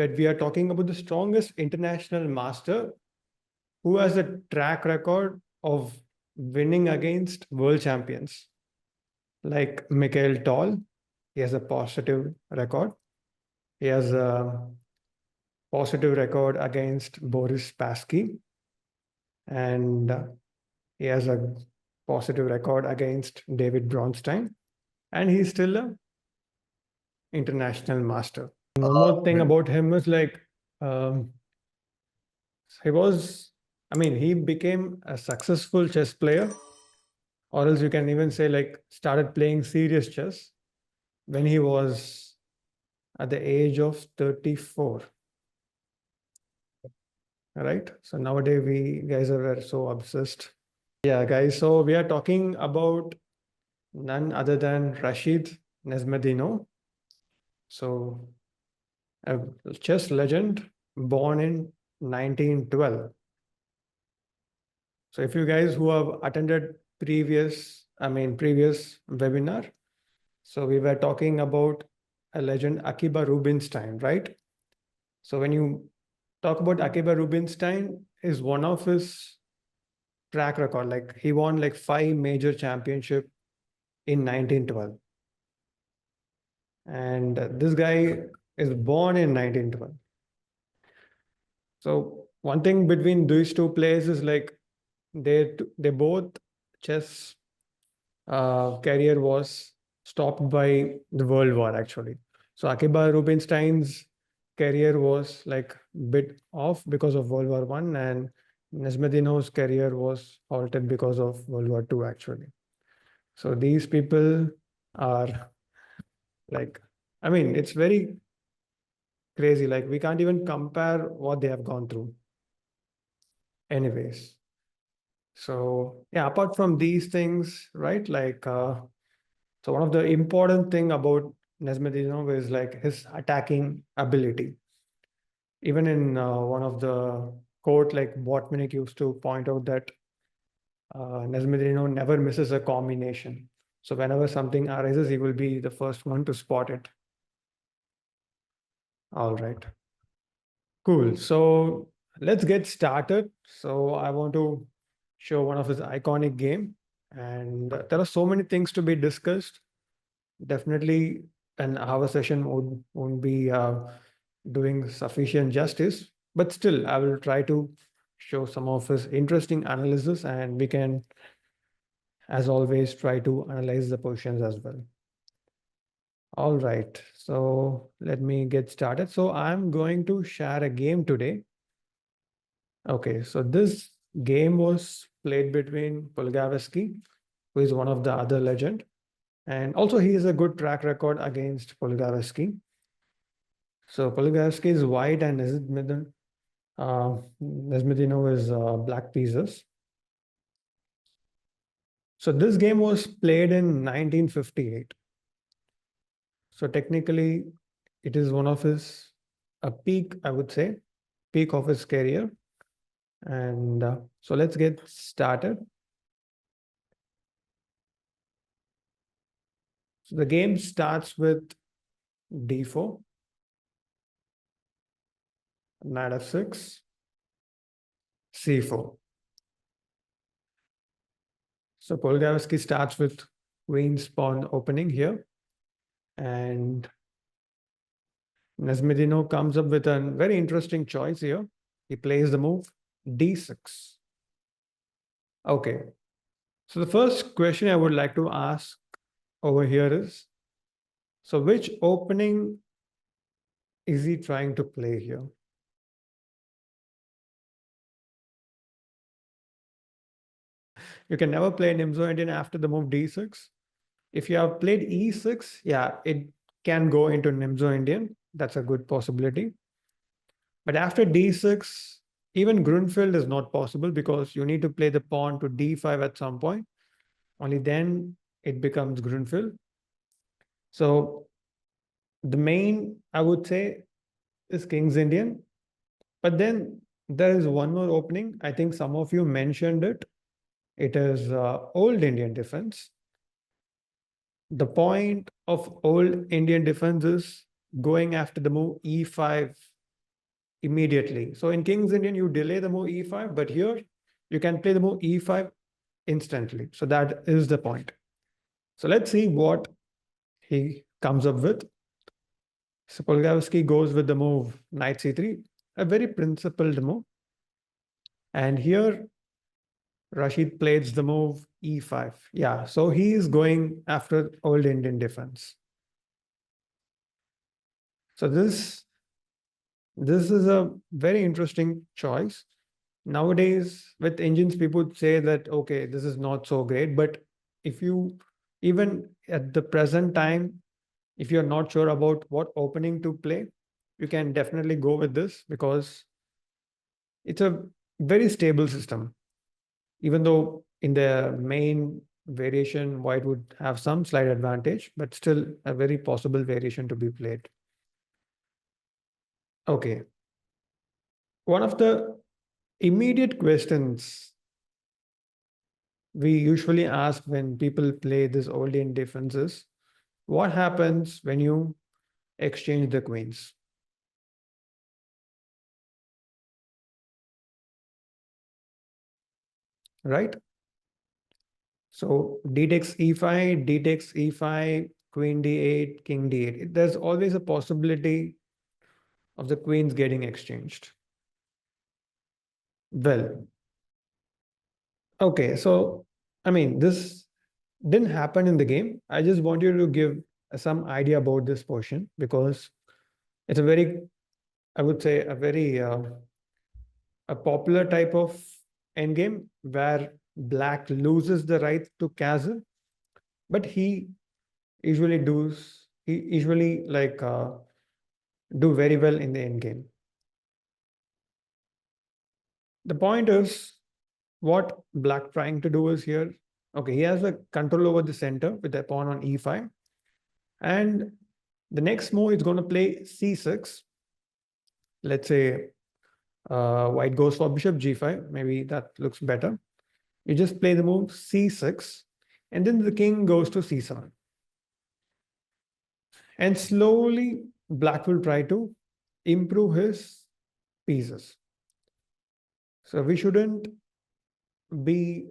but we are talking about the strongest international master who has a track record of winning against world champions like Mikhail Toll. He has a positive record. He has a positive record against Boris Spassky, and he has a positive record against David Bronstein, and he's still a international master. One more thing about him is like um, he became a successful chess player, or else you can even say like started playing serious chess when he was at the age of 34. Right? So nowadays we guys are so obsessed. Yeah, guys. So we are talking about none other than Rashid Nezhmetdinov. So a chess legend born in 1912. So if you guys who have attended previous webinar, so we were talking about a legend Akiba Rubinstein, right? So when you talk about Akiba Rubinstein, is one of his track record, like he won like 5 major championship in 1912. And this guy is born in 1912. So one thing between these two players is like they both chess career was stopped by the World War actually. So Akiba Rubinstein's career was like bit off because of World War I, and Nezhmetdinov's career was halted because of World War II actually. So these people are like, it's very crazy. Like we can't even compare what they have gone through. Anyways, so yeah, apart from these things, right? Like, so one of the important thing about Nezhmetdinov is like his attacking ability. Even in one of the quote, like Botvinnik used to point out that Nezhmetdinov never misses a combination. So whenever something arises, he will be the first one to spot it. All right. Cool. So let's get started. So I want to show one of his iconic game, and there are so many things to be discussed. Definitely an hour session won't be doing sufficient justice, but still I will try to show some of his interesting analysis, and we can, as always, try to analyze the positions as well. All right, so let me get started. So I'm going to share a game today. Okay, so this game was played between Polgavsky, who is one of the other legend, and also he has a good track record against Polgavsky. So Polgavsky is white and Nezhmetdinov is black pieces. So this game was played in 1958. So technically, it is one of his a peak, I would say, peak of his career. And so let's get started. So the game starts with d4, knight f6, c4. So Polgavsky starts with queen's pawn opening here. And Nezhmetdinov comes up with a very interesting choice here. He plays the move d6. Okay. So the first question I would like to ask over here is, so which opening is he trying to play here? You can never play Nimzo-Indian after the move d6. If you have played e6, yeah, it can go into Nimzo-Indian. That's a good possibility. But after d6, even Grunfeld is not possible because you need to play the pawn to d5 at some point. Only then it becomes Grunfeld. So the main, I would say, is King's Indian. But then there is one more opening. I think some of you mentioned it. It is Old Indian defense. The point of Old Indian defense is going after the move e5 immediately. So in King's Indian, you delay the move e5, but here you can play the move e5 instantly. So that is the point. So let's see what he comes up with. So Polgavsky goes with the move knight c3, a very principled move. And here Rashid plays the move e5. Yeah, so he is going after old Indian defense. So this is a very interesting choice. Nowadays, with engines, people say that, okay, this is not so great. But if you, even at the present time, if you're not sure about what opening to play, you can definitely go with this because it's a very stable system. Even though in the main variation, white would have some slight advantage, but still a very possible variation to be played. Okay. One of the immediate questions we usually ask when people play this old Indian defenses, what happens when you exchange the queens? Right? So d takes e5, d takes e5, queen d8, king d8. There's always a possibility of the queens getting exchanged. Well, okay, so I mean, this didn't happen in the game. I just want you to give some idea about this portion because it's a very, I would say, a very a popular type of endgame where black loses the right to castle, but he usually like do very well in the endgame. The point is what black trying to do is here. Okay, he has a control over the center with the pawn on e5, and the next move is going to play c6. Let's say white goes for bishop g5. Maybe that looks better. You just play the move c6, and then the king goes to c7. And slowly, black will try to improve his pieces. So we shouldn't be,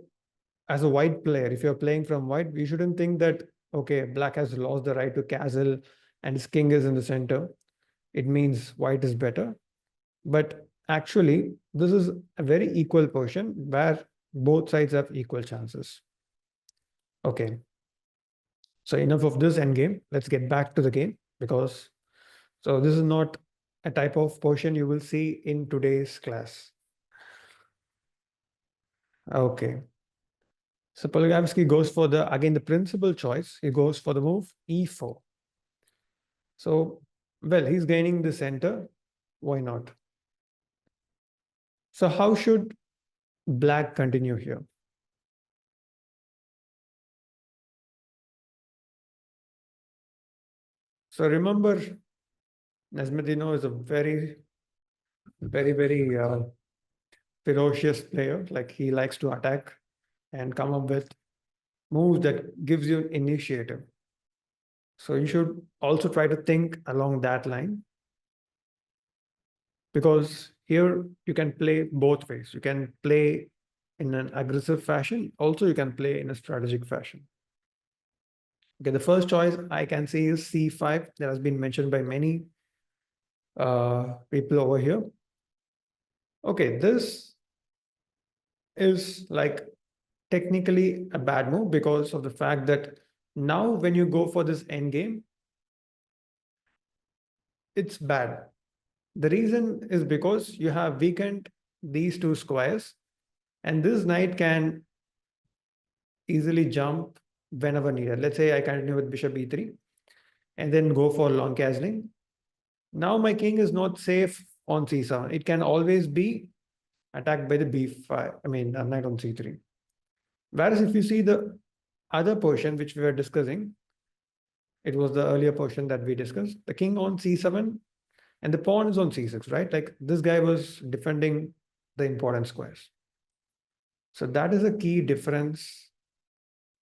as a white player, if you're playing from white, we shouldn't think that, okay, black has lost the right to castle and his king is in the center. It means white is better. But actually, this is a very equal portion where both sides have equal chances. Okay. So enough of this endgame. Let's get back to the game because so this is not a type of portion you will see in today's class. Okay. So Polgavsky goes for the, again, the principal choice. He goes for the move e4. So, well, he's gaining the center. Why not? So how should black continue here? So remember, Nezhmetdinov is a very ferocious player. Like he likes to attack and come up with moves that gives you initiative. So you should also try to think along that line because here you can play both ways. You can play in an aggressive fashion. Also, you can play in a strategic fashion. Okay, the first choice I can see is c5. That has been mentioned by many people over here. Okay, this is like technically a bad move because of the fact that now when you go for this endgame, it's bad. The reason is because you have weakened these two squares, and this knight can easily jump whenever needed. Let's say I continue with bishop e3 and then go for long castling. Now my king is not safe on c7. It can always be attacked by the b5, I mean, knight on c3. Whereas if you see the other portion which we were discussing, it was the earlier portion that we discussed, the king on c7 and the pawn is on c6, right? Like this guy was defending the important squares. So that is a key difference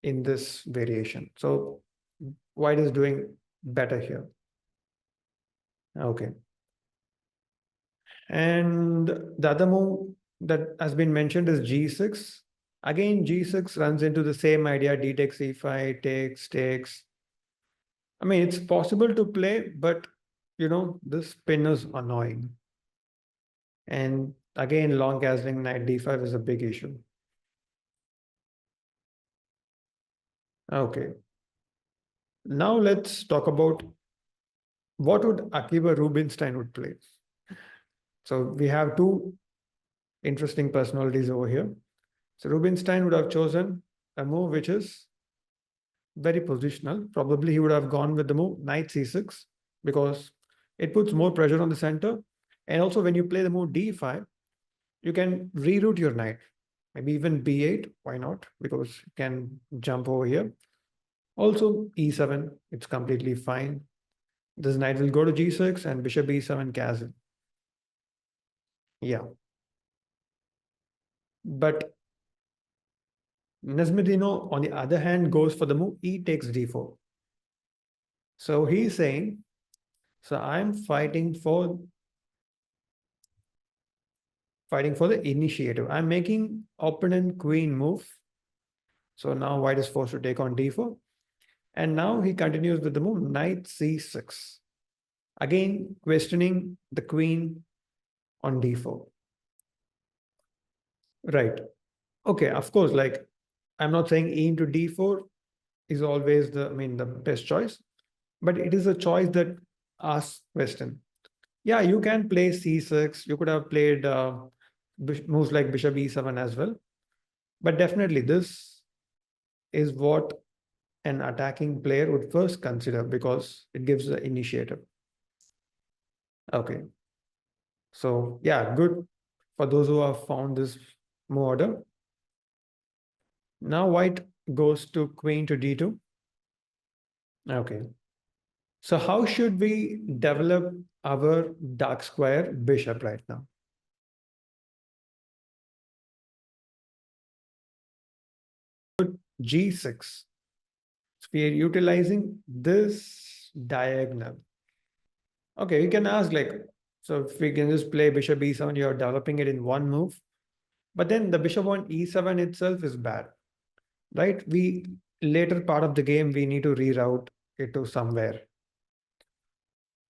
in this variation. So white is doing better here. Okay. And the other move that has been mentioned is g6. Again, g6 runs into the same idea, d takes e5, takes. I mean, it's possible to play, but this pin is annoying. And again, long castling knight d5 is a big issue. Okay. Now let's talk about what would Akiba Rubinstein would play. So we have two interesting personalities over here. So Rubinstein would have chosen a move which is very positional. Probably he would have gone with the move knight c6 because it puts more pressure on the center. And also when you play the move d5, you can reroute your knight. Maybe even b8, why not? Because you can jump over here. Also e7, it's completely fine. This knight will go to g6 and bishop e7 castle. Yeah. But Nezhmetdinov, on the other hand, goes for the move e takes d4. So he's saying, so I'm fighting for the initiative. I'm making opponent queen move. So now white is forced to take on d4. And now he continues with the move knight c6. Again, questioning the queen on d4. Right. Okay, of course, like I'm not saying e into d4 is always the best choice, but it is a choice that asks question. Yeah, you can play c6. You could have played moves like bishop e7 as well. But definitely this is what an attacking player would first consider because it gives the initiative. Okay. So yeah, good for those who have found this move order. Now white goes to queen to d2. Okay. So how should we develop our dark square bishop right now? G6. So we are utilizing this diagonal. Okay, you can ask like, so if we can just play bishop e7, you're developing it in one move. But then the bishop on e7 itself is bad, right? We later part of the game, we need to reroute it to somewhere.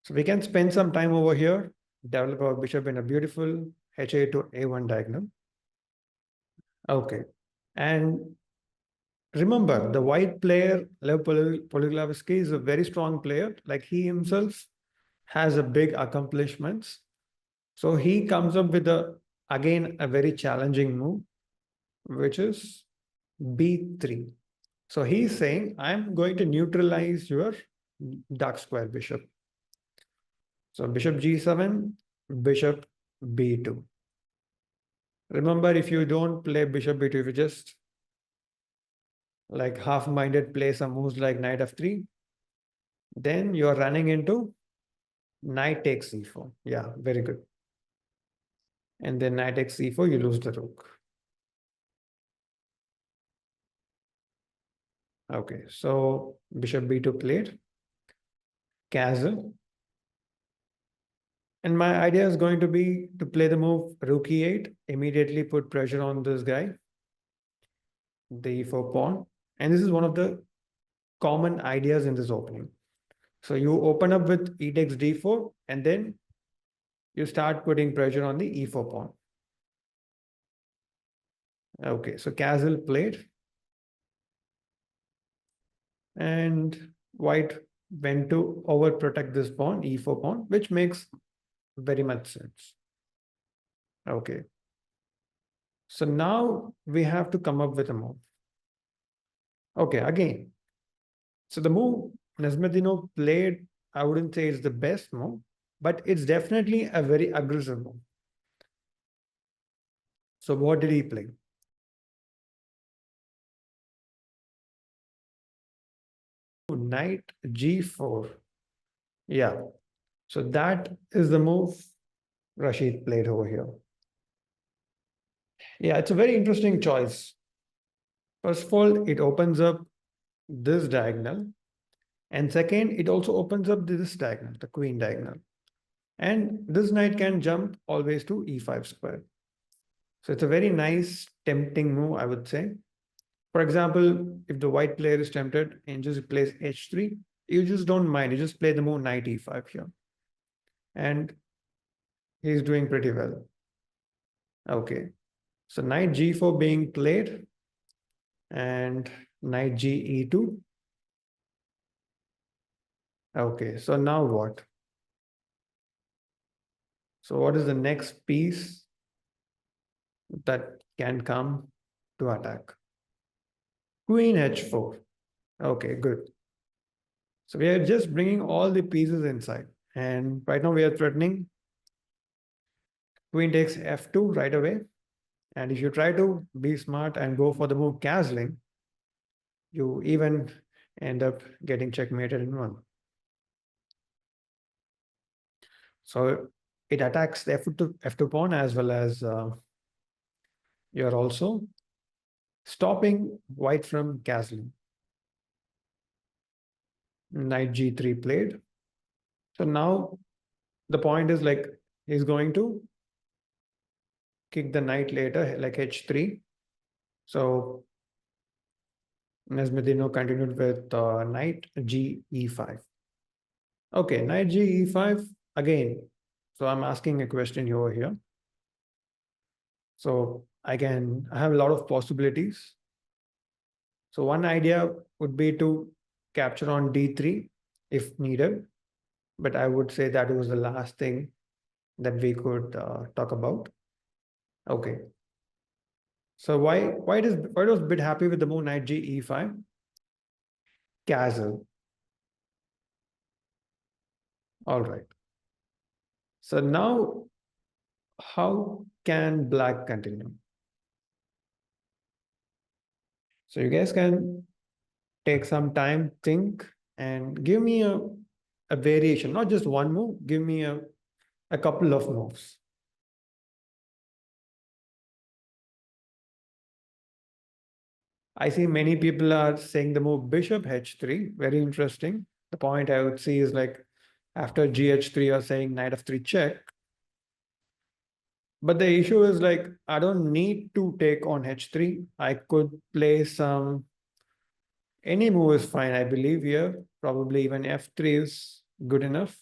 So we can spend some time over here, develop our bishop in a beautiful h8 to a1 diagonal. Okay. And remember, the white player, Lev Polyglavsky, is a very strong player. Like he himself has a big accomplishments. So he comes up with again a very challenging move, which is b3. So he's saying, I'm going to neutralize your dark square bishop. So bishop g7, bishop b2. Remember, if you don't play bishop b2, if you just like half-minded play some moves like knight f3, then you're running into knight takes e4. Yeah, very good. And then knight takes e4, you lose the rook. Okay, so bishop b2 played, castle. And my idea is going to be to play the move rook e8, immediately put pressure on this guy, the e4 pawn. And this is one of the common ideas in this opening. So you open up with e takes d4, and then you start putting pressure on the e4 pawn. Okay, so castle played. And white went to overprotect this pawn, e4 pawn, which makes very much sense. Okay. So now we have to come up with a move. Okay, again. So the move Nezhmetdinov played, I wouldn't say it's the best move, but it's definitely a very aggressive move. So what did he play? Knight g4. Yeah. So that is the move Rashid played over here. Yeah, it's a very interesting choice. First of all, it opens up this diagonal. And second, it also opens up this diagonal, the queen diagonal. And this knight can jump always to e5 square. So it's a very nice, tempting move, I would say. For example, if the white player is tempted and just plays h3, you just don't mind. You just play the move knight e5 here. And he's doing pretty well. Okay. So knight g4 being played and knight g e2. Okay. So now what? So what is the next piece that can come to attack? Queen h4. Okay, good. So we are just bringing all the pieces inside. And right now we are threatening queen takes f2 right away. And if you try to be smart and go for the move castling, you even end up getting checkmated in one. So it attacks the f2 pawn as well as you're also stopping white from castling. Knight g3 played. So now the point is like he's going to kick the knight later, like h3. So Nezhmetdinov continued with knight g e5. Okay, knight g e5 again. So I'm asking a question over here. So I have a lot of possibilities. So one idea would be to capture on d3 if needed, but I would say that was the last thing that we could talk about. Okay. So why was a bit happy with the move knight g e5? Castle. All right. So now how can black continue? So you guys can take some time, think, and give me a variation, not just one move, give me a couple of moves. I see many people are saying the move bishop h3, very interesting. The point I would see is like after gh3, you're saying knight f3 check. But the issue is like, I don't need to take on h3. I could play any move is fine, I believe here. Probably even f3 is good enough.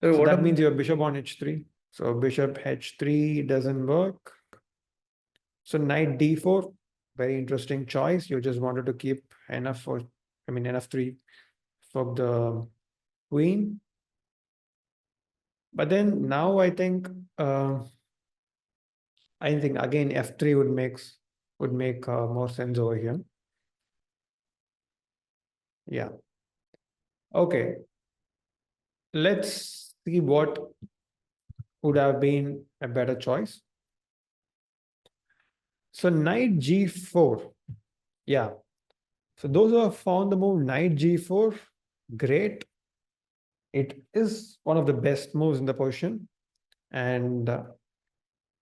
So that means your bishop on h3. So bishop h3 doesn't work. So knight d4, very interesting choice. You just wanted to keep enough enough3 for the queen. But then now I think again f3 would make more sense over here. Yeah. Okay. Let's see what would have been a better choice. So knight g4. Yeah. So those who have found the move knight g4, great. It is one of the best moves in the position. And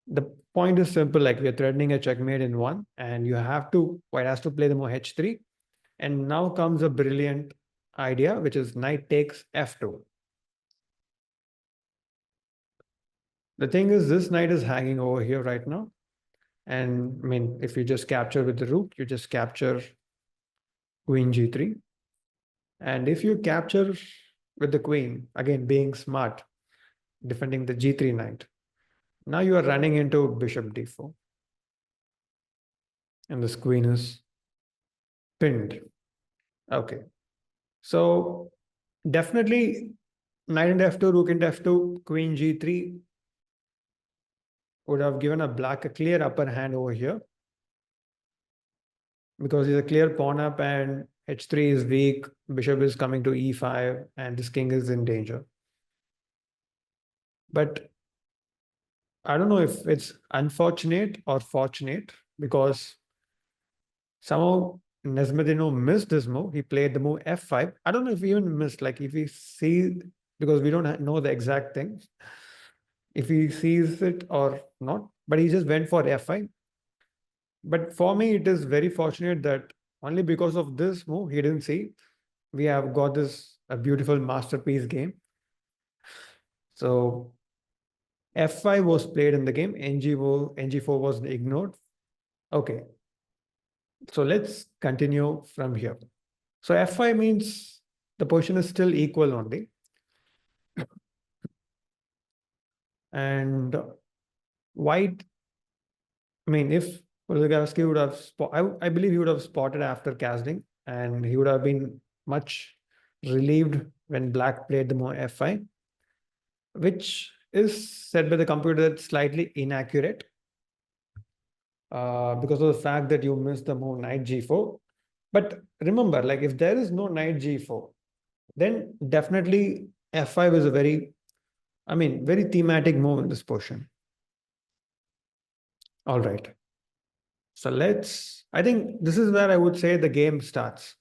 the point is simple, like we are threatening a checkmate in one, and white has to play the move h3. And now comes a brilliant idea, which is knight takes f2. The thing is, this knight is hanging over here right now. And I mean, if you just capture with the rook, you just capture queen g3. And if you capture with the queen, again, being smart, defending the g3 knight, now you are running into bishop d4. And this queen is pinned. Okay. So definitely knight into f2, rook into f2, queen g3 would have given a black a clear upper hand over here. Because he's a clear pawn up and h3 is weak, bishop is coming to e5, and this king is in danger. But I don't know if it's unfortunate or fortunate, because somehow Nezhmetdinov missed this move. He played the move f5. I don't know if he even missed, like if he see, because we don't know the exact thing, if he sees it or not, but he just went for f5. But for me, it is very fortunate that only because of this move, he didn't see, we have got this a beautiful masterpiece game. So f5 was played in the game, ng4 was ignored. Okay, so let's continue from here. So f5 means the position is still equal only. And white, I mean, if Polygavsky would have, I believe he would have spotted after casting, and he would have been much relieved when black played the move f5, which is said by the computer that's slightly inaccurate because of the fact that you missed the move knight g4. But remember, like if there is no knight g4, then definitely f5 is a very, I mean, very thematic move in this portion. All right. So I think this is where I would say the game starts.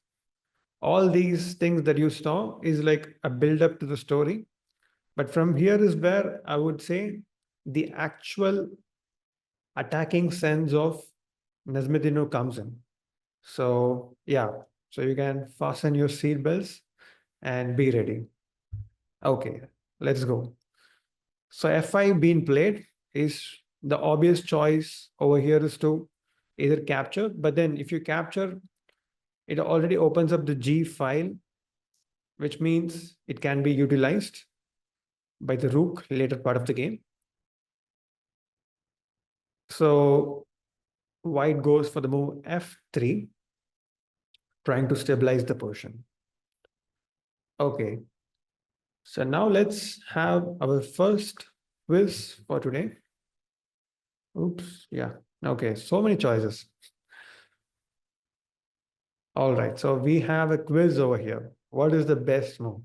All these things that you saw is like a build up to the story. But from here is where I would say the actual attacking sense of Nezhmetdinov comes in. So yeah, so you can fasten your seatbelts and be ready. Okay, let's go. So f5 being played is the obvious choice over here is to either capture, but then if you capture, it already opens up the G file, which means it can be utilized by the rook later part of the game. So white goes for the move f3, trying to stabilize the position. Okay, so now let's have our first quiz for today. Oops, yeah. Okay, so many choices. All right, so we have a quiz over here. What is the best move?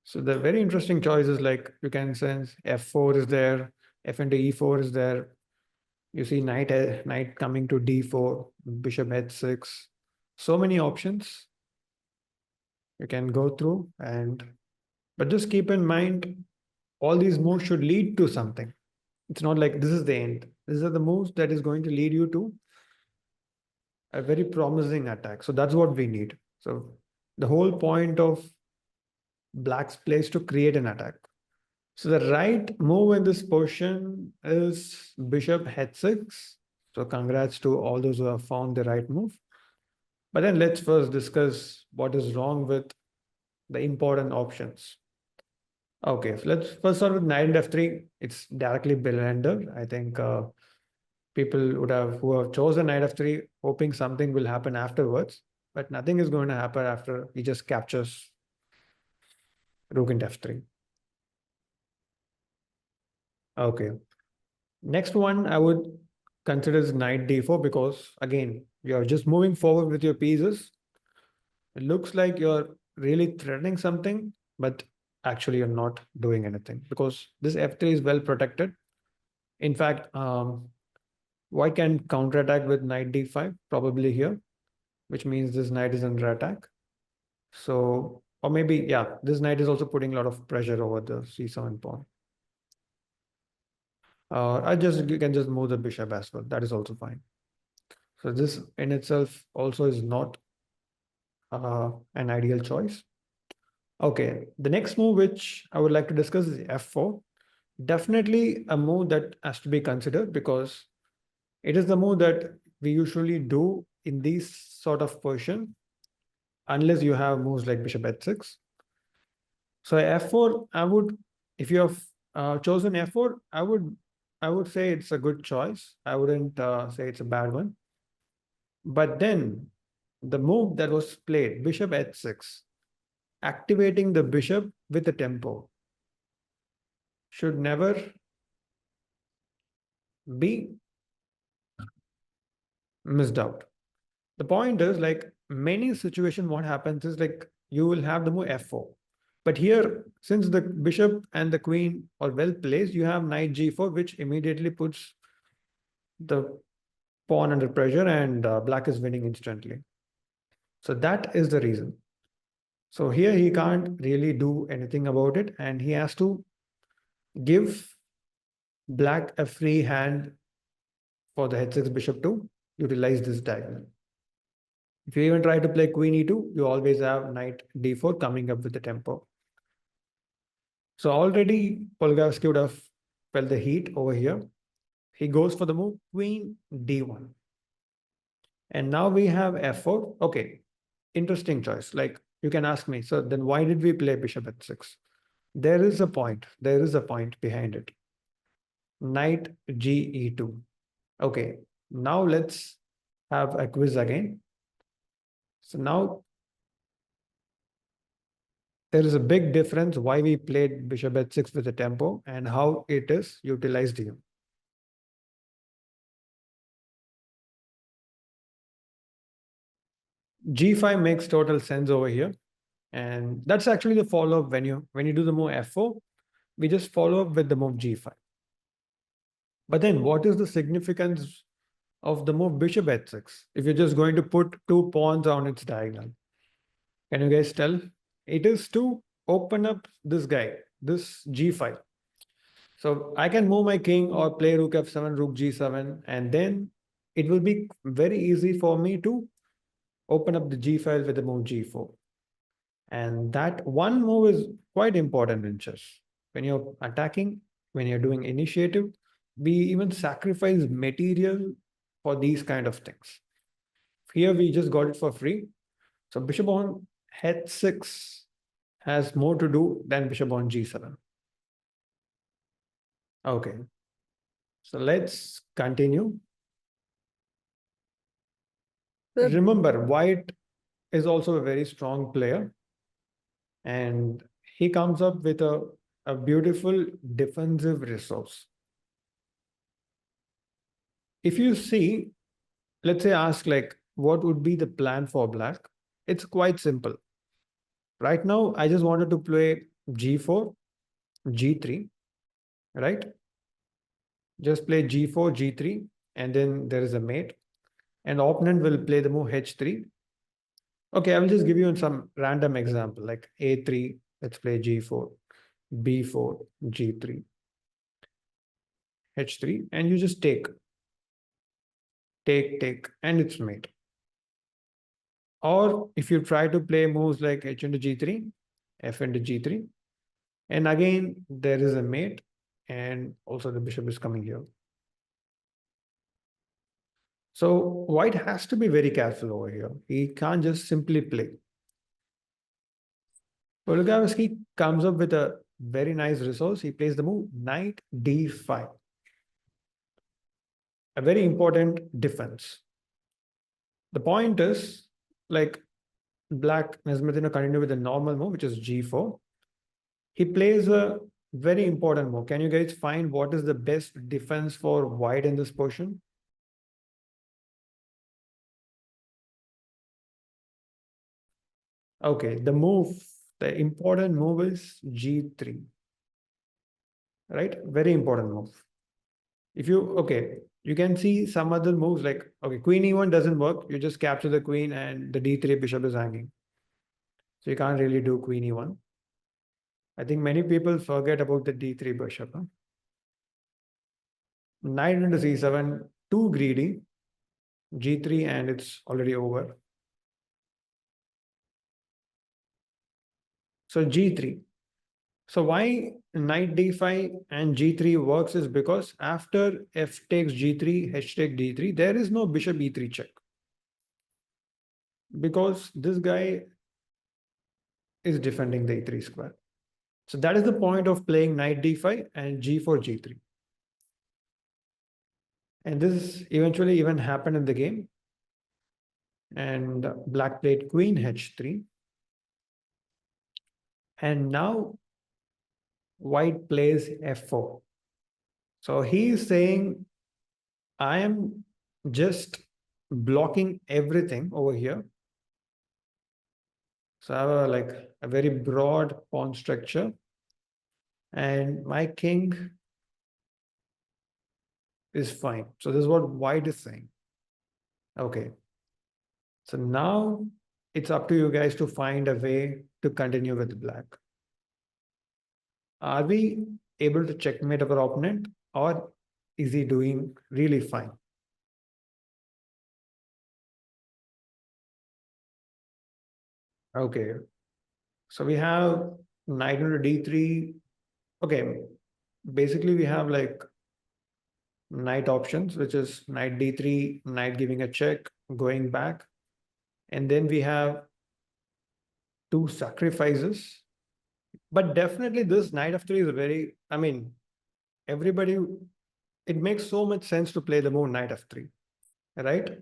So the very interesting choices, like you can sense f4 is there, f into e4 is there. You see knight coming to d4, bishop h6. So many options you can go through, but just keep in mind all these moves should lead to something. It's not like this is the end. These are the moves that is going to lead you to a very promising attack. So that's what we need. So the whole point of black's play is to create an attack. So the right move in this position is bishop h6. So congrats to all those who have found the right move. But then let's first discuss what is wrong with the important options. Okay, so let's first start with knight f3. It's directly blunder. I think people who have chosen knight f3 hoping something will happen afterwards, but nothing is going to happen after he just captures rook into f3. Okay. Next one I would consider is knight d4 because again, you're just moving forward with your pieces. It looks like you're really threatening something, but actually you're not doing anything because this f3 is well protected. In fact, white can counterattack with knight d5, probably here, which means this knight is under attack. So, or maybe, yeah, this knight is also putting a lot of pressure over the c7 pawn. You can just move the bishop as well. That is also fine. So this in itself also is not an ideal choice. Okay, the next move which I would like to discuss is f4. Definitely a move that has to be considered because it is the move that we usually do in these sort of position, unless you have moves like bishop h6. So f4, if you have chosen f4, I would say it's a good choice. I wouldn't say it's a bad one. But then the move that was played, bishop h6, activating the bishop with a tempo, should never be missed out. The point is like many situation, what happens is like you will have the move f4. But here, since the bishop and the queen are well placed, you have knight g4, which immediately puts the pawn under pressure and black is winning instantly. So that is the reason. So here he can't really do anything about it and he has to give black a free hand for the h6 bishop to utilize this diagonal. If you even try to play queen e2, you always have knight d4 coming up with the tempo. So already Polgavsky would have felt the heat over here. He goes for the move queen d1. And now we have f4. Okay, interesting choice. Like you can ask me, so then why did we play bishop h6? There is a point. There is a point behind it. Knight ge2. Okay, now let's have a quiz again. So now there is a big difference why we played bishop h6 with the tempo and how it is utilized here. G5 makes total sense over here. And that's actually the follow-up when you do the move f4, we just follow up with the move g5. But then what is the significance of the move bishop h6 if you're just going to put two pawns on its diagonal? Can you guys tell? It is to open up this guy, this g5. So I can move my king or play rook f7, rook g7, and then it will be very easy for me to open up the g file with the move g4. And that one move is quite important in chess. When you're attacking, when you're doing initiative, we even sacrifice material for these kind of things. Here we just got it for free. So bishop on h6 has more to do than bishop on g7. Okay, so let's continue. Remember, white is also a very strong player, and he comes up with a beautiful defensive resource. If you see, let's say ask like, what would be the plan for black? It's quite simple. Right now, I just wanted to play g4, g3, right? Just play g4, g3, and then there is a mate. And the opponent will play the move h3. Okay, I will just give you some random example like a3, let's play g4, b4, g3, h3, and you just take, and it's mate. Or if you try to play moves like h into g3, f into g3, and again, there is a mate, and also the bishop is coming here. So white has to be very careful over here. He can't just simply play. Polgavsky comes up with a very nice resource. He plays the move knight d5. A very important defense. The point is, like black Nezhmetdinov continue with the normal move, which is g4. He plays a very important move. Can you guys find what is the best defense for white in this position? Okay, the important move is g3, right? Very important move. If you, okay, you can see some other moves like, okay, queen e1 doesn't work. You just capture the queen and the d3 bishop is hanging. So you can't really do queen e1. I think many people forget about the d3 bishop. Huh? Knight into c7, too greedy, g3, and it's already over. So g3. So why knight d5 and g3 works is because after f takes g3, h takes d3, there is no bishop e3 check. Because this guy is defending the e3 square. So that is the point of playing knight d5 and g4, g3. And this eventually even happened in the game. And black played queen h3. And now white plays f4. So he is saying, I am just blocking everything over here. So I have like a very broad pawn structure. And my king is fine. So this is what white is saying. Okay. So now it's up to you guys to find a way to continue with black. Are we able to checkmate our opponent, or is he doing really fine? Okay. So we have knight into d3. Okay. Basically, we have like knight options, which is knight d3, knight giving a check, going back. And then we have two sacrifices. But definitely this knight f3 is a very, I mean, everybody, it makes so much sense to play the move knight f3, right?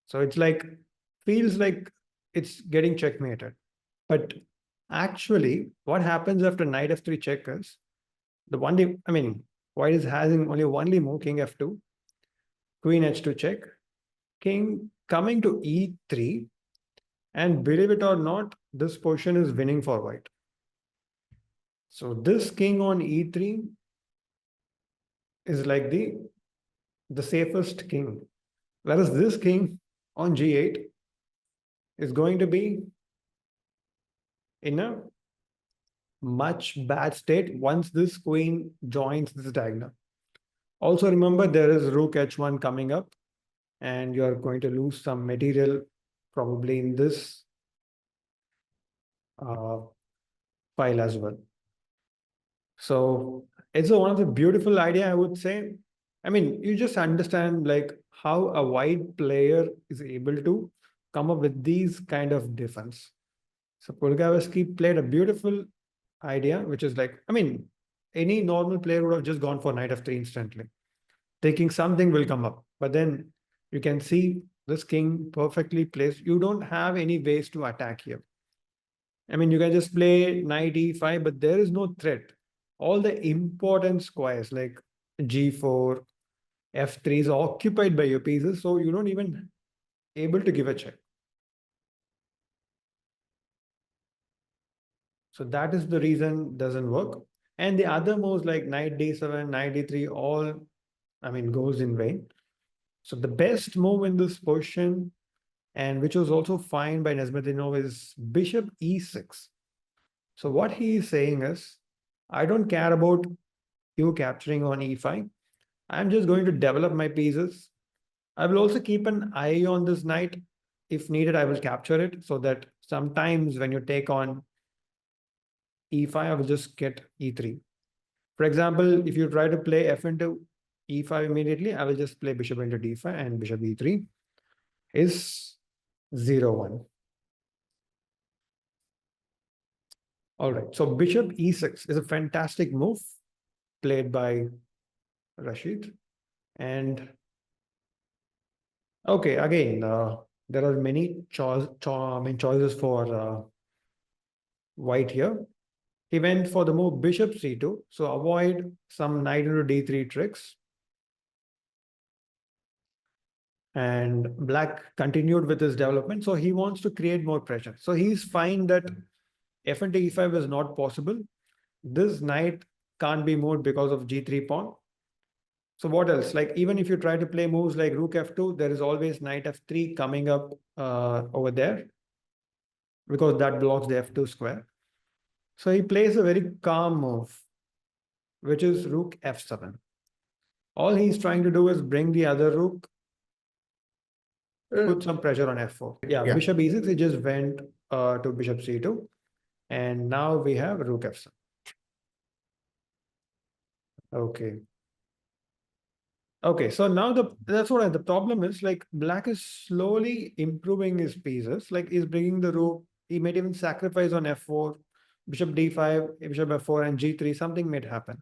So it's like, feels like it's getting checkmated. But actually, what happens after knight f3 check is the only, I mean, white is having only one move, king f2, queen h2 check, king coming to e3, and believe it or not, this position is winning for white. So this king on e3 is like the safest king, whereas this king on g8 is going to be in a much bad state once this queen joins this diagonal. Also remember there is rook h1 coming up, and you're going to lose some material probably in this uh, file as well. So it's one of the beautiful idea, I would say. I mean, you just understand like how a white player is able to come up with these kind of defense. So Polgavsky played a beautiful idea, which is like, I mean, any normal player would have just gone for knight f3 instantly, thinking something will come up. But then you can see this king perfectly placed. You don't have any ways to attack here. I mean, you can just play knight e5, but there is no threat. All the important squares like g4, f3 is occupied by your pieces, so you don't even able to give a check. So that is the reason doesn't work. And the other moves like knight d7, knight d3, all, I mean, goes in vain. So the best move in this position, and which was also fine by Nezhmetdinov, is bishop e6. So what he is saying is, I don't care about you capturing on e5. I'm just going to develop my pieces. I will also keep an eye on this knight. If needed, I will capture it so that sometimes when you take on e5, I will just get e3. For example, if you try to play f into e5 immediately, I will just play bishop into d5 and bishop e3 is 0-1. All right, so bishop e6 is a fantastic move played by Rashid. And okay, again, there are many choices for white here. He went for the move bishop c2, so avoid some knight into d3 tricks. And black continued with his development, so he wants to create more pressure. So he's fine that f into e5 is not possible. This knight can't be moved because of g3 pawn. So what else? Like even if you try to play moves like rook f2, there is always knight f3 coming up over there because that blocks the f2 square. So he plays a very calm move, which is rook f7. All he's trying to do is bring the other rook, put some pressure on f4. Yeah, bishop e6, he just went to bishop c2. And now we have rook f7. Okay. Okay, so now that's what the problem is. Like black is slowly improving his pieces. Like he's bringing the rook. He might even sacrifice on f4, bishop d5, bishop f4, and g3. Something might happen.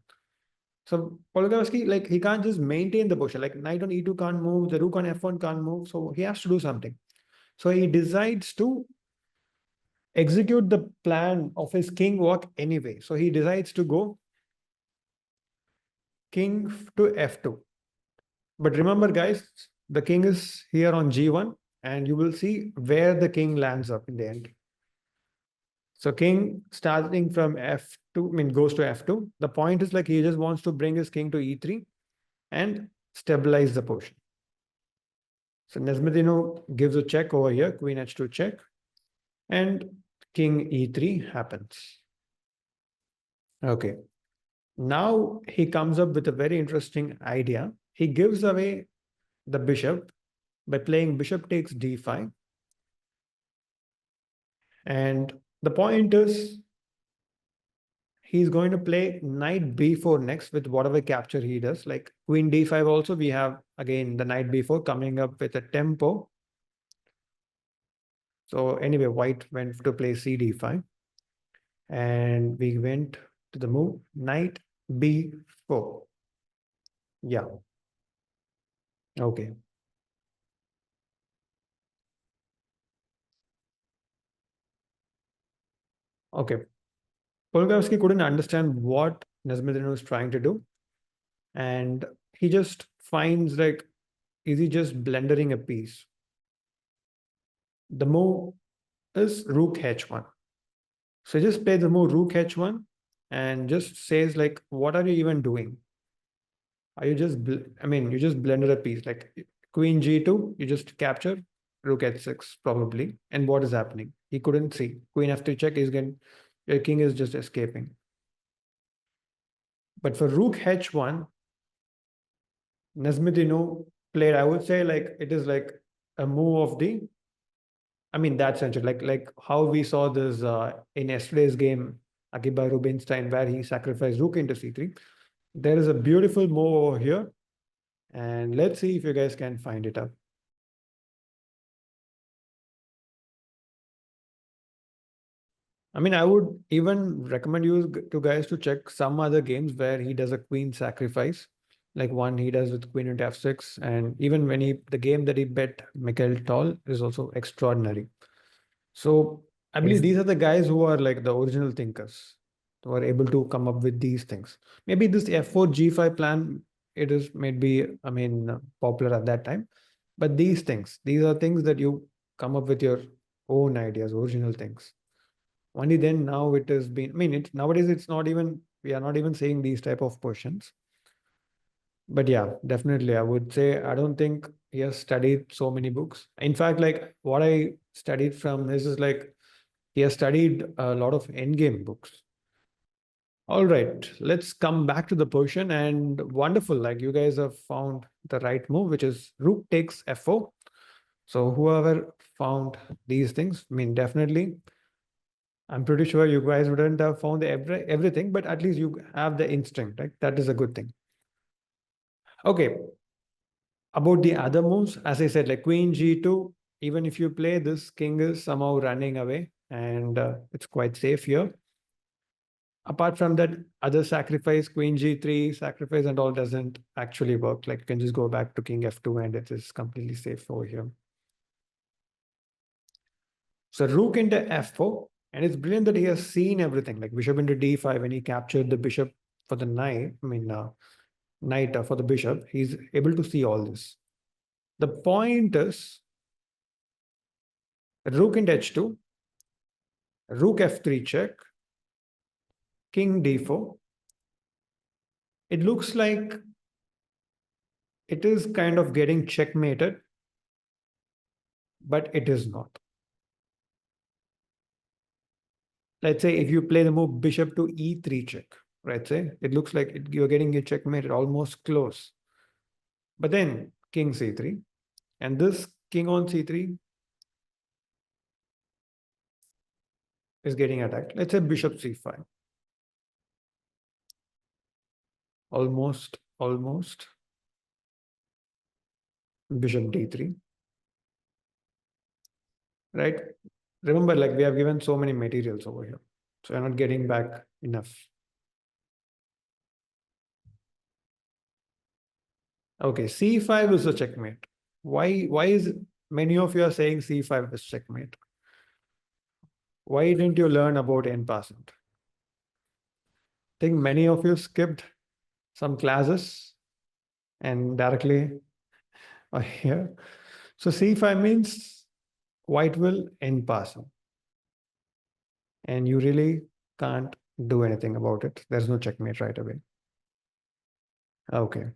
So Polgavsky, like he can't just maintain the position. Like knight on e2 can't move, the rook on f1 can't move. So he has to do something. So he decides to execute the plan of his king walk anyway. So he decides to go king to f2. But remember, guys, the king is here on g1, and you will see where the king lands up in the end. So king starting from f2, I mean, goes to f2. The point is like he just wants to bring his king to e3 and stabilize the position. So Nezhmetdinov gives a check over here, queen h2 check, and king e3 happens. Okay. Now he comes up with a very interesting idea. He gives away the bishop by playing bishop takes d5. And the point is, he's going to play knight b4 next with whatever capture he does. Like queen d5 also, we have again the knight b4 coming up with a tempo. So anyway, white went to play c d5. And we went to the move knight b4. Yeah, okay. Okay. Polgowski couldn't understand what Nezhmetdinov was trying to do. And he just finds like, is he just blendering a piece? The move is rook h1. So just play the move rook h1 and just says like, what are you even doing? Are you just, I mean, you just blended a piece like queen g2, you just capture rook h6 probably. And what is happening? He couldn't see. Queen f3 check is getting, your king is just escaping. But for rook h1, Nezhmetdinov played, I would say like it is like a move of the, I mean, that's essential. Like how we saw this in yesterday's game, Akiba Rubinstein, where he sacrificed rook into c3. There is a beautiful move over here. And let's see if you guys can find it up. I mean, I would even recommend you to guys to check some other games where he does a queen sacrifice, like one he does with queen into f6, and even when the game that he bet Mikhail Toll is also extraordinary. So I believe these are the guys who are like the original thinkers, who are able to come up with these things. Maybe this f4 g5 plan, it is maybe, I mean, popular at that time, but these are things that you come up with your own ideas, original things. Only then now it has been, I mean, nowadays it's not even, we are not even saying these type of questions. But yeah, definitely I would say I don't think he has studied so many books. In fact, like what I studied from this is like he has studied a lot of endgame books. All right, let's come back to the position, and wonderful, like you guys have found the right move, which is rook takes f4. So whoever found these things, I mean, definitely I'm pretty sure you guys wouldn't have found everything, but at least you have the instinct, right? That is a good thing. Okay, about the other moves, as I said, like queen g2, even if you play this, king is somehow running away, and it's quite safe here. Apart from that, other sacrifice, queen g3, sacrifice and all doesn't actually work. Like you can just go back to king f2 and it is completely safe over here. So rook into f4, and it's brilliant that he has seen everything, like bishop into d5 when he captured the bishop for the knight, I mean, knight for the bishop, he's able to see all this. The point is rook into h2, rook f3 check, king d4. It looks like it is kind of getting checkmated, but it is not. Let's say if you play the move bishop to e3 check, right? Say it looks like you're getting a checkmated almost close. But then king c3, and this king on c3 is getting attacked. Let's say bishop c5. Almost. Bishop d3, right? Remember, like we have given so many materials over here. So you're not getting back enough. Okay, c5 is a checkmate. Why is many of you are saying c5 is checkmate? Why didn't you learn about en passant? I think many of you skipped some classes and directly are here. So c5 means white will en passant. And you really can't do anything about it. There's no checkmate right away. Okay.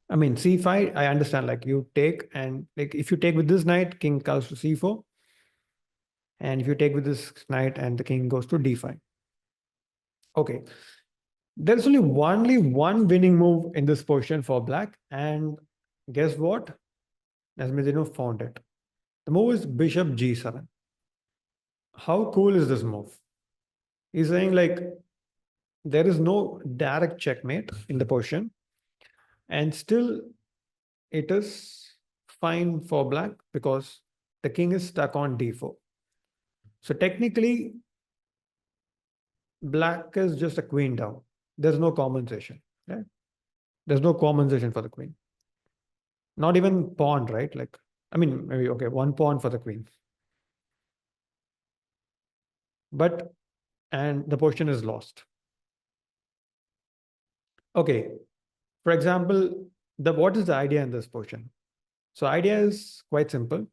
I mean, c5, I understand, like you take, and like if you take with this knight, king goes to c4. And if you take with this knight and the king goes to d5. Okay. There's only one winning move in this position for black. And guess what? Nezhmetdinov found it. The move is bishop g7. How cool is this move? He's saying like there is no direct checkmate in the position, and still it is fine for black because the king is stuck on d4. So technically, black is just a queen down. There's no compensation, right? There's no compensation for the queen. Not even pawn, right? Like, I mean, maybe okay, one pawn for the queen. But and the position is lost. Okay. For example, the what is the idea in this position? So idea is quite simple.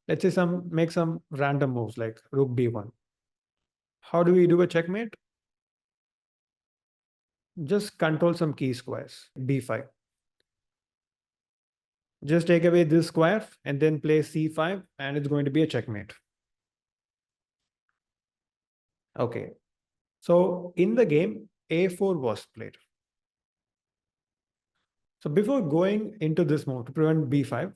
Let's say make some random moves like rook b1. How do we do a checkmate? Just control some key squares, b5. Just take away this square and then play c5 and it's going to be a checkmate. Okay. So in the game, a4 was played. So before going into this move to prevent b5,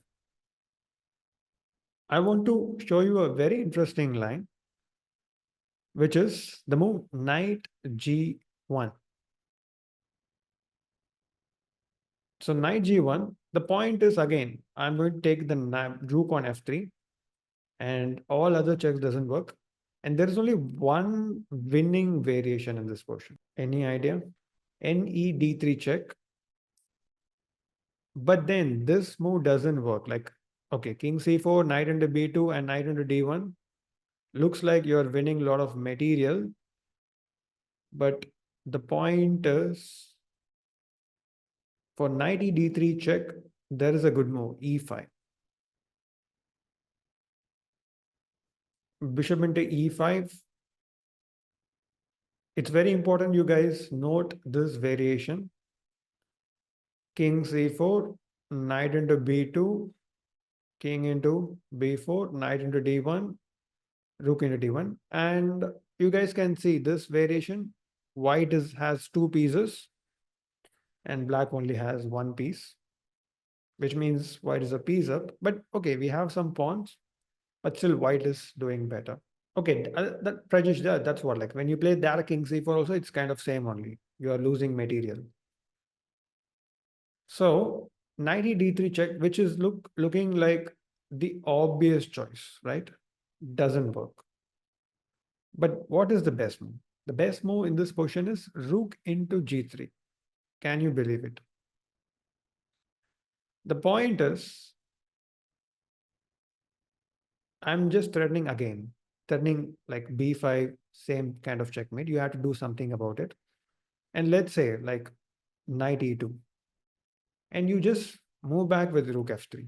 I want to show you a very interesting line, which is the move knight g1. So knight g1, the point is again, I'm going to take the rook on f3 and all other checks doesn't work. And there is only one winning variation in this portion. Any idea? Ne d3 check. But then this move doesn't work. Like, okay, king c4, knight into b2 and knight into d1. Looks like you're winning a lot of material. But the point is for knight e d3 check, there is a good move, e5. Bishop into e5. It's very important you guys note this variation. King c4, knight into b2, king into b4, knight into d1, rook into d1. And you guys can see this variation. White has two pieces and black only has one piece, which means white is a piece up. But okay, we have some pawns, but still white is doing better. Okay, that prejudice, that's what, like when you play that king c4 also, it's kind of same only. You are losing material. So knight e d3 check, which is looking like the obvious choice, right? Doesn't work. But what is the best move? The best move in this position is rook into g3. Can you believe it? The point is, I'm just threatening again, threatening like b5, same kind of checkmate. You have to do something about it. And let's say like knight e2. And you just move back with rook f3.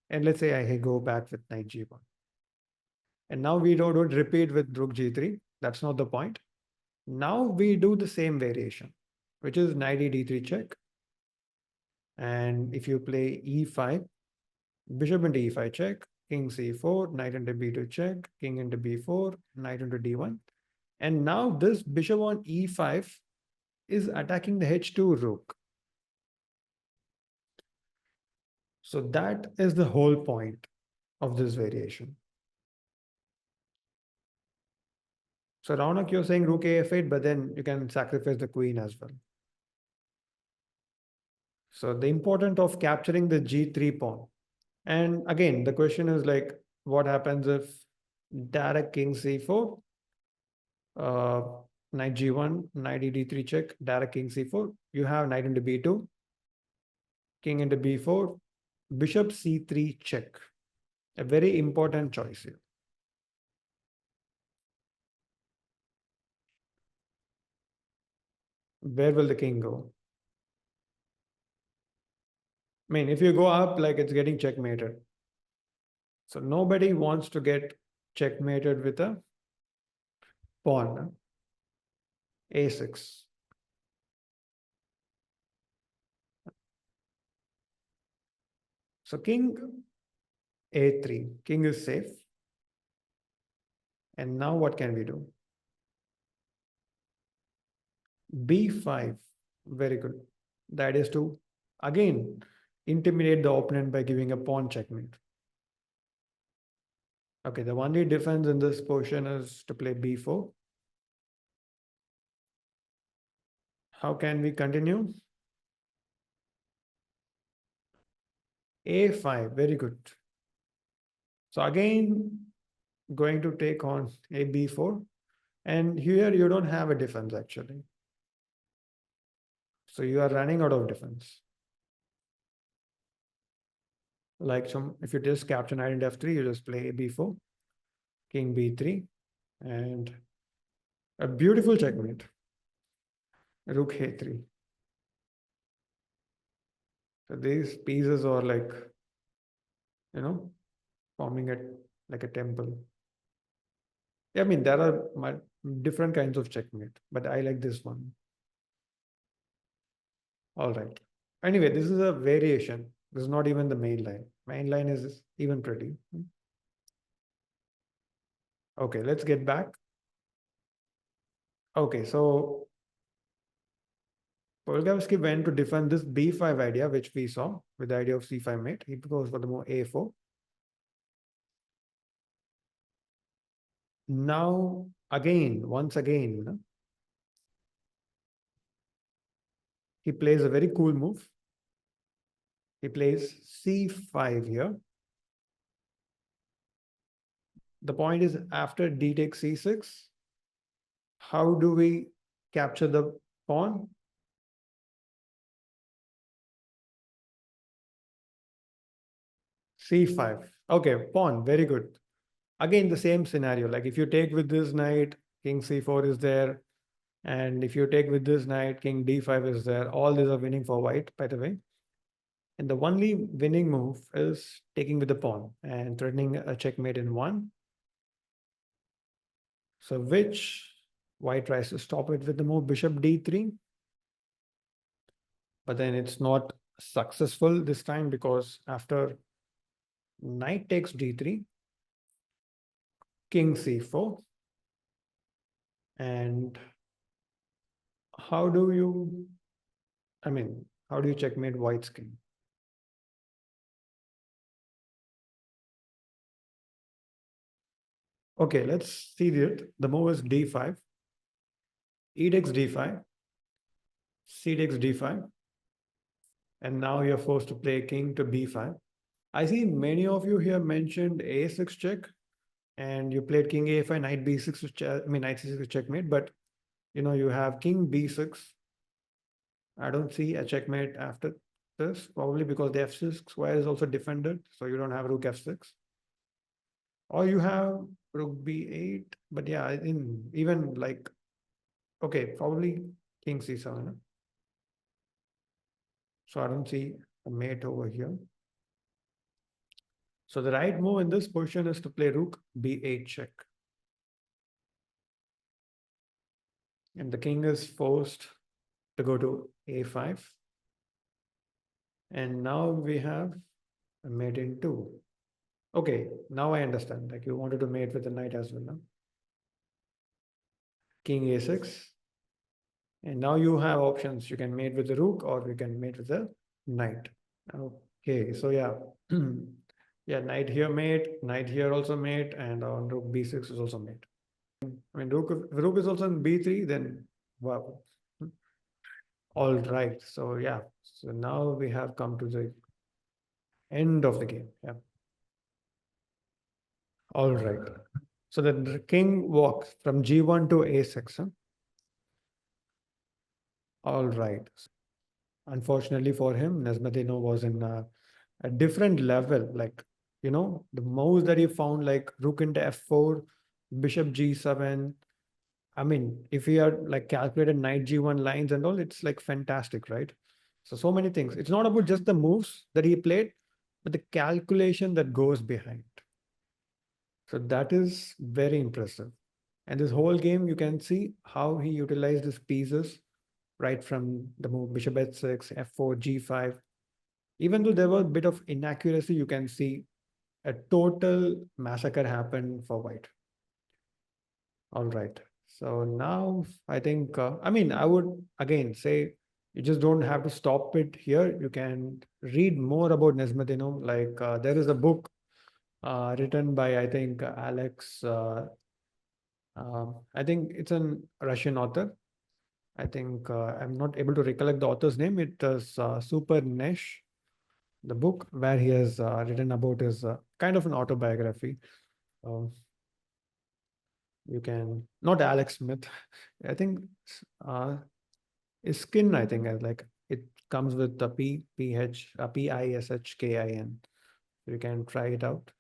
And let's say I go back with knight g1. And now we don't repeat with rook g3. That's not the point. Now we do the same variation, which is knight e d3 check. And if you play e5, bishop into e5 check, king c4, knight into b2 check, king into b4, knight into d1. And now this bishop on e5 is attacking the h2 rook. So that is the whole point of this variation. So Raunak, you're saying rook af8, but then you can sacrifice the queen as well. So the importance of capturing the g3 pawn. And again, the question is like, what happens if direct king c4, uh, knight g1, knight e d3 check, direct king c4. You have knight into b2, king into b4, bishop c3 check. A very important choice here. Where will the king go? I mean, if you go up, like it's getting checkmated. So nobody wants to get checkmated with a pawn. A6. So king a3. King is safe. And now what can we do? b5. Very good. That is to, again, intimidate the opponent by giving a pawn checkmate. Okay, the only defense in this portion is to play b4. How can we continue? a5, very good. So again, going to take on a b4. And here you don't have a defense actually. So you are running out of defense. Like if you just capture knight into f3, you just play b4, king b3, and a beautiful checkmate. Rook a3. So these pieces are like, you know, forming it like a temple. Yeah, I mean, there are different kinds of checkmate, but I like this one. All right. Anyway, this is a variation. This is not even the main line. Main line is even pretty. Okay, let's get back. Okay, so Polgavsky went to defend this b5 idea, which we saw with the idea of c5 mate. He goes for the move a4. Now, once again, he plays a very cool move. He plays c5 here. The point is, after d takes c6, how do we capture the pawn? c5. Okay, pawn, very good. Again, the same scenario. Like if you take with this knight, king c4 is there. And if you take with this knight, king d5 is there. All these are winning for white, by the way. And the only winning move is taking with the pawn and threatening a checkmate in one. So which white tries to stop it with the move bishop d3. But then it's not successful this time because after knight takes d3, king c4. And how do you, how do you checkmate white's king? Okay, let's see it. The move is d5, e takes d5, c takes d5, and now you're forced to play king to b5. I see many of you here mentioned a6 check, and you played king a5, knight b6, knight c6 checkmate, but you have king b6. I don't see a checkmate after this, probably because the f6 square is also defended, so you don't have rook f6. Or you have rook b8, but yeah, even like, okay, probably king c7. So I don't see a mate over here. So the right move in this position is to play rook b8 check. And the king is forced to go to a5. And now we have a mate in 2. Okay, now I understand. Like you wanted to mate with the knight as well. No? King a6. And now you have options. You can mate with the rook or you can mate with the knight. Okay, so yeah. Yeah, knight here mate, knight here also mate, and on rook b6 is also mate. Rook is also in b3, then wow. All right, so yeah. So now we have come to the end of the game. Yeah. All right. So the king walks from g1 to a6. Huh? All right. Unfortunately for him, Nezhmetdinov was in a different level. Like, the moves that he found, like rook into f4, bishop g7. If he had like calculated knight g1 lines and all, it's like fantastic, right? So many things. It's not about just the moves that he played, but the calculation that goes behind. So that is very impressive. And this whole game, you can see how he utilized his pieces right from the move bishop h6, f4, g5. Even though there was a bit of inaccuracy, you can see a total massacre happened for white. All right. So now I think, I would again say you just don't have to stop it here. You can read more about Nezhmetdinov. Like there is a book written by, I think, Alex. I think it's an Russian author. I think I'm not able to recollect the author's name. It is Super Nesh, the book where he has written about his kind of an autobiography. Um, you can not Alex Smith. I think uh, is Skin. I think like it comes with the Pishkin. You can try it out.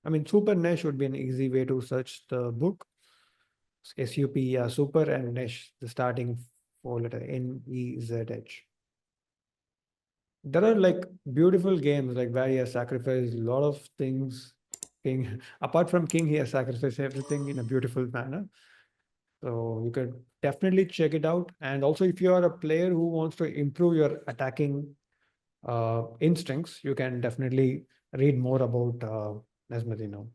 I mean, Super Nesh would be an easy way to search the book. SUP, yeah, Super and Nesh, the starting four letter Nezh. There are like beautiful games like where he has sacrificed a lot of things. King, apart from King, he has sacrificed everything in a beautiful manner. So you could definitely check it out. And also, if you are a player who wants to improve your attacking instincts, you can definitely read more about Nezhmetdinov.